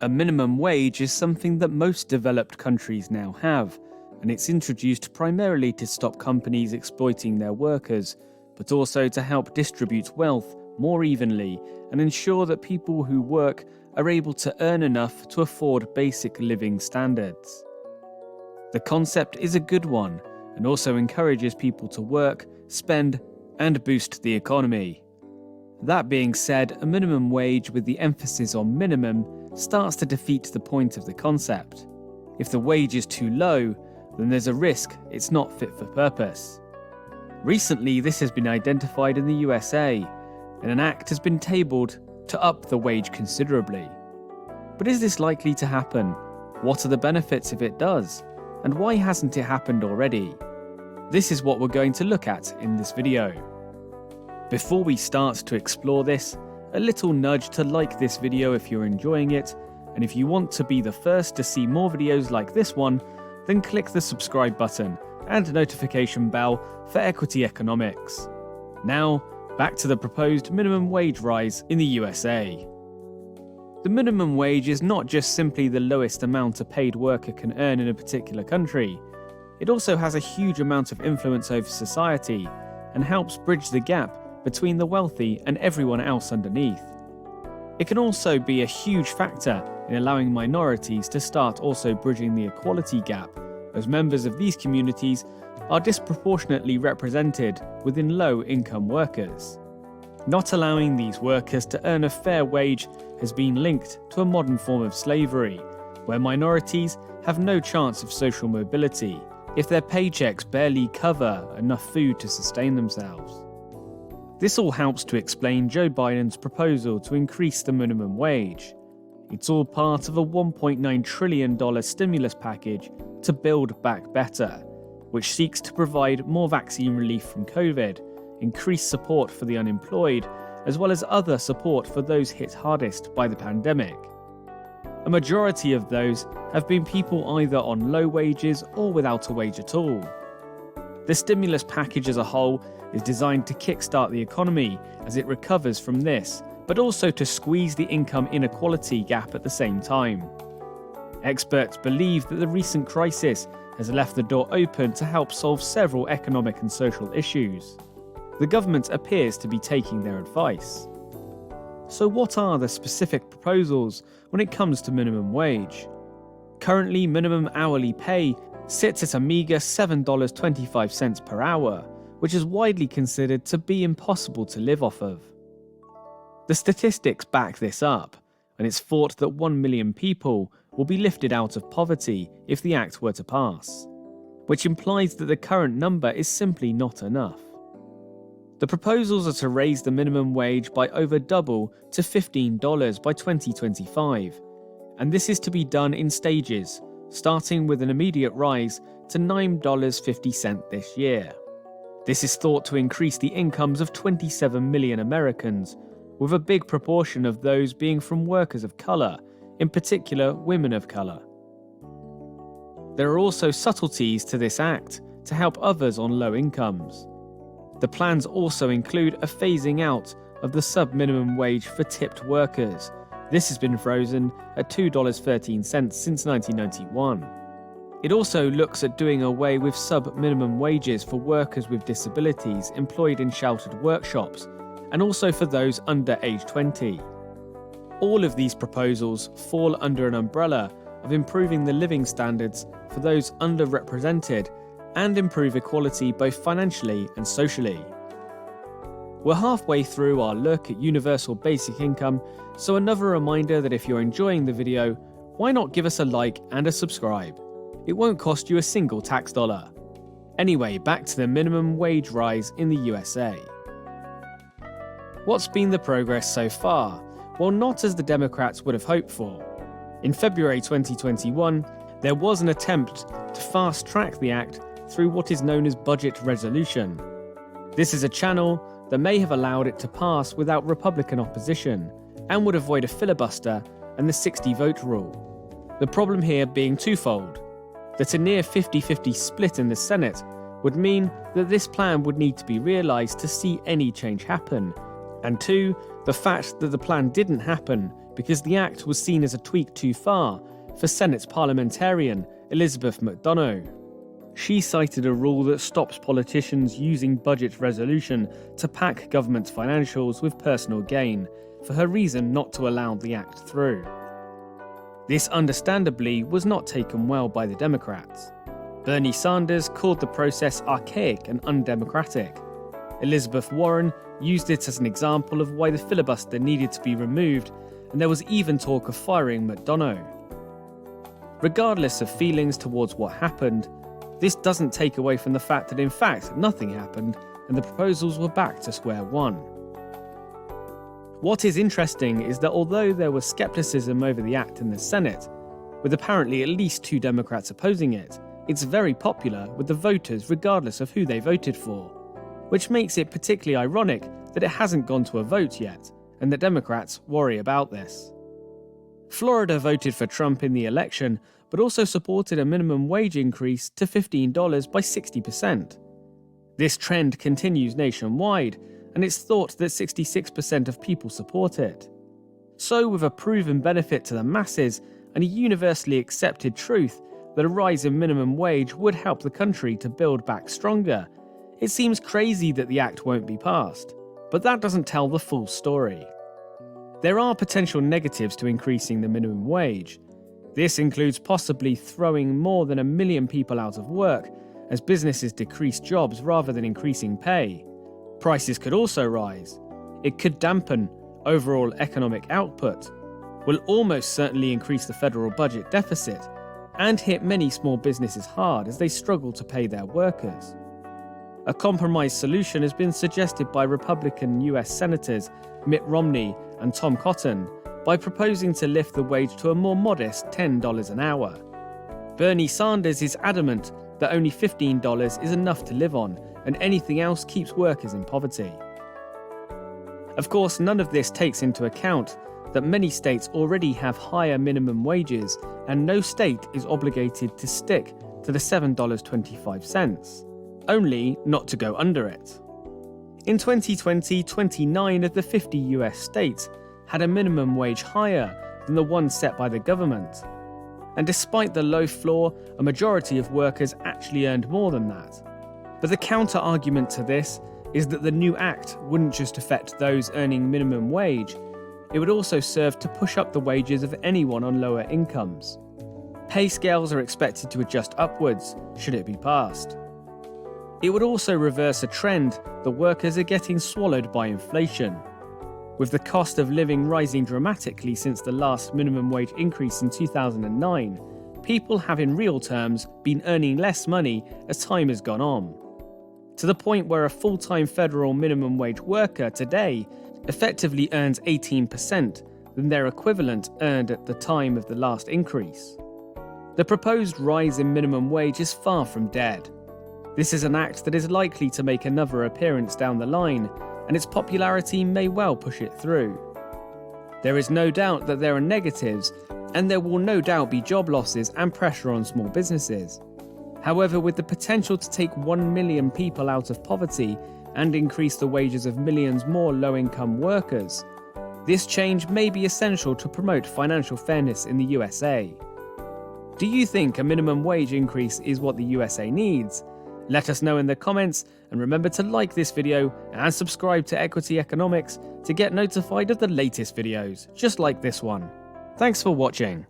A minimum wage is something that most developed countries now have, and it's introduced primarily to stop companies exploiting their workers, but also to help distribute wealth more evenly and ensure that people who work are able to earn enough to afford basic living standards. The concept is a good one and also encourages people to work, spend, and boost the economy. That being said, a minimum wage with the emphasis on minimum starts to defeat the point of the concept. If the wage is too low, then there's a risk it's not fit for purpose. Recently, this has been identified in the USA, and an act has been tabled to up the wage considerably. But is this likely to happen? What are the benefits if it does? And why hasn't it happened already? This is what we're going to look at in this video. Before we start to explore this, a little nudge to like this video if you're enjoying it, and if you want to be the first to see more videos like this one, then click the subscribe button and notification bell for Equity Economics. Now, back to the proposed minimum wage rise in the USA. The minimum wage is not just simply the lowest amount a paid worker can earn in a particular country. It also has a huge amount of influence over society and helps bridge the gap between the wealthy and everyone else underneath. It can also be a huge factor in allowing minorities to start also bridging the equality gap, as members of these communities are disproportionately represented within low-income workers. Not allowing these workers to earn a fair wage has been linked to a modern form of slavery, where minorities have no chance of social mobility if their paychecks barely cover enough food to sustain themselves. This all helps to explain Joe Biden's proposal to increase the minimum wage. It's all part of a $1.9 trillion stimulus package to Build Back Better, which seeks to provide more vaccine relief from COVID, increased support for the unemployed, as well as other support for those hit hardest by the pandemic. A majority of those have been people either on low wages or without a wage at all. The stimulus package as a whole is designed to kickstart the economy as it recovers from this, but also to squeeze the income inequality gap at the same time. Experts believe that the recent crisis has left the door open to help solve several economic and social issues. The government appears to be taking their advice. So what are the specific proposals when it comes to minimum wage? Currently, minimum hourly pay sits at a meager $7.25 per hour, which is widely considered to be impossible to live off of. The statistics back this up, and it's thought that 1 million people will be lifted out of poverty if the act were to pass, which implies that the current number is simply not enough. The proposals are to raise the minimum wage by over double to $15 by 2025, and this is to be done in stages, starting with an immediate rise to $9.50 this year. This is thought to increase the incomes of 27 million Americans, with a big proportion of those being from workers of colour, in particular women of colour. There are also subtleties to this act to help others on low incomes. The plans also include a phasing out of the sub-minimum wage for tipped workers. This has been frozen at $2.13 since 1991. It also looks at doing away with sub-minimum wages for workers with disabilities employed in sheltered workshops, and also for those under age 20. All of these proposals fall under an umbrella of improving the living standards for those underrepresented and improve equality both financially and socially. We're halfway through our look at universal basic income, so another reminder that if you're enjoying the video, why not give us a like and a subscribe? It won't cost you a single tax dollar. Anyway, back to the minimum wage rise in the USA. What's been the progress so far? Well, not as the Democrats would have hoped for. In February 2021, there was an attempt to fast-track the act through what is known as budget resolution. This is a channel that may have allowed it to pass without Republican opposition and would avoid a filibuster and the 60-vote rule. The problem here being twofold: that a near 50-50 split in the Senate would mean that this plan would need to be realised to see any change happen, And 2, the fact that the plan didn't happen because the act was seen as a tweak too far for Senate parliamentarian Elizabeth McDonough. She cited a rule that stops politicians using budget resolution to pack government's financials with personal gain for her reason not to allow the act through. This understandably was not taken well by the Democrats. Bernie Sanders called the process archaic and undemocratic. Elizabeth Warren used it as an example of why the filibuster needed to be removed, and there was even talk of firing McDonough. Regardless of feelings towards what happened, this doesn't take away from the fact that in fact nothing happened and the proposals were back to square one. What is interesting is that although there was skepticism over the act in the Senate, with apparently at least 2 Democrats opposing it, it's very popular with the voters regardless of who they voted for, which makes it particularly ironic that it hasn't gone to a vote yet, and that Democrats worry about this. Florida voted for Trump in the election, but also supported a minimum wage increase to $15 by 60%. This trend continues nationwide, and it's thought that 66% of people support it. So, with a proven benefit to the masses and a universally accepted truth that a rise in minimum wage would help the country to build back stronger, it seems crazy that the act won't be passed. But that doesn't tell the full story. There are potential negatives to increasing the minimum wage. This includes possibly throwing more than 1 million people out of work as businesses decrease jobs rather than increasing pay. Prices could also rise. It could dampen overall economic output, will almost certainly increase the federal budget deficit, and hit many small businesses hard as they struggle to pay their workers. A compromise solution has been suggested by Republican US Senators Mitt Romney and Tom Cotton by proposing to lift the wage to a more modest $10 an hour. Bernie Sanders is adamant that only $15 is enough to live on, and anything else keeps workers in poverty. Of course, none of this takes into account that many states already have higher minimum wages, and no state is obligated to stick to the $7.25, only not to go under it. In 2020, 29 of the 50 US states had a minimum wage higher than the one set by the government. And despite the low floor, a majority of workers actually earned more than that. But the counter-argument to this is that the new act wouldn't just affect those earning minimum wage, it would also serve to push up the wages of anyone on lower incomes. Pay scales are expected to adjust upwards, should it be passed. It would also reverse a trend that workers are getting swallowed by inflation. With the cost of living rising dramatically since the last minimum wage increase in 2009, people have in real terms been earning less money as time has gone on. To the point where a full-time federal minimum wage worker today effectively earns 18% than their equivalent earned at the time of the last increase. The proposed rise in minimum wage is far from dead. This is an act that is likely to make another appearance down the line, and its popularity may well push it through. There is no doubt that there are negatives, and there will no doubt be job losses and pressure on small businesses. However, with the potential to take 1 million people out of poverty and increase the wages of millions more low-income workers, this change may be essential to promote financial fairness in the USA. Do you think a minimum wage increase is what the USA needs? Let us know in the comments, and remember to like this video and subscribe to Equity Economics to get notified of the latest videos, just like this one. Thanks for watching.